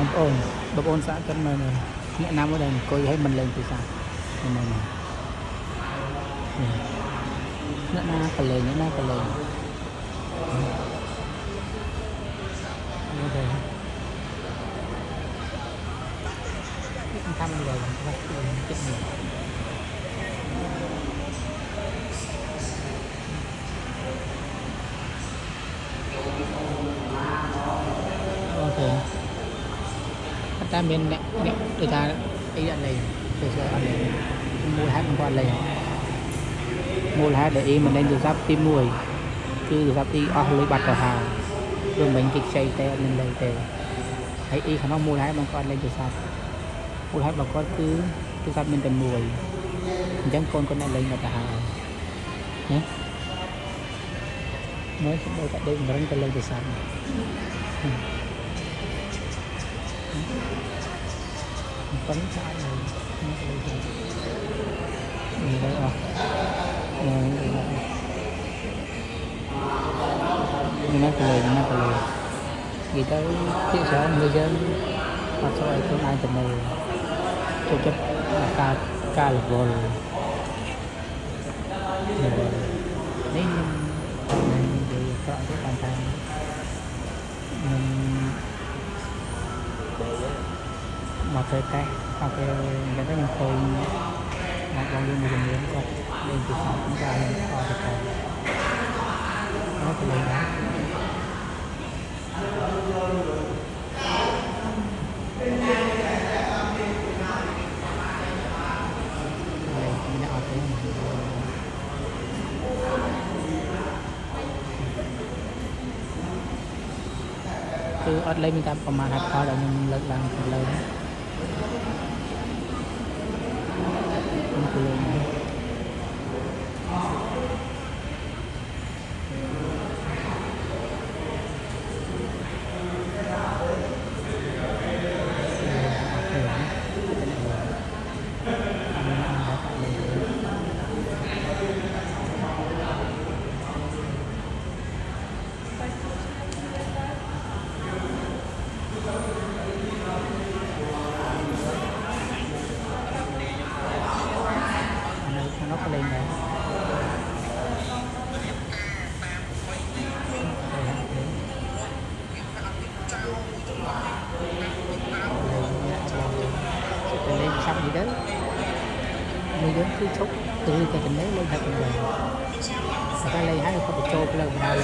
បងប្អូនសាក់ចិត្តមើលអ្នកណាមួយដែលអង្គុយឲ្យមិនលេងទូរស័ព្ទហ្នឹងអ្នកណាក៏លេងអ្នកណាក៏លេងនេះទេតាមលេងបាត់ចិត្តនេះអូខេតែមានអ្នកដូចថាអីអត់លេងទៅស្គាល់អត់លេងមូលហេតុមិនគាត់លេងមូលហេតុដែលអ៊ីមិនលេងទូរស័ព្ទទី1គឺទូរស័ព្ទអ៊ីអស់លុយបាត់ទៅហើយព្រោះមិញគេខ្ចីតែអត់មានលេងទេហើយអ៊ីខាងនោះមូលហេតុមិនគាត់លេងទូរស័ព្ទមូលហេតុរបស់គាត់គឺទូរស័ព្ទមានតែមួយអញ្ចឹងកូនគាត់អ្នកលេងបាត់ទៅហើយណាមើលទៅតែដេកមិនរឹងទៅលេងទូរស័ព្ទប៉ុន្តែនេះហើយអស់នេះណាក៏លេងនិយាយទៅជាច្រើនngười dânអត់ស្គាល់ខ្លួនឯងទៅមើលចូលចិត្តការ level នេះនិយាយប្រក់ទៅបានថាមកទៅតែអត់ទេអញ្ចឹងទៅខ្ញុំឃើញបងយើងមួយចំនួនគាត់លេងទូរស័ព្ទcũng ra lên khoទៅទៅnóក៏លេងដែរmìnhអត់ទេគឺអត់លេងមានតែប្រមាណហេតុផលដែលខ្ញុំលើកឡើងខាងលើខ្ញុំគឺលេងnó có lên này sẽ lên xong gì đó người dân cứ chúc từ cái tình đấy lên thật là người ta lấy hai không bị trôi lên ra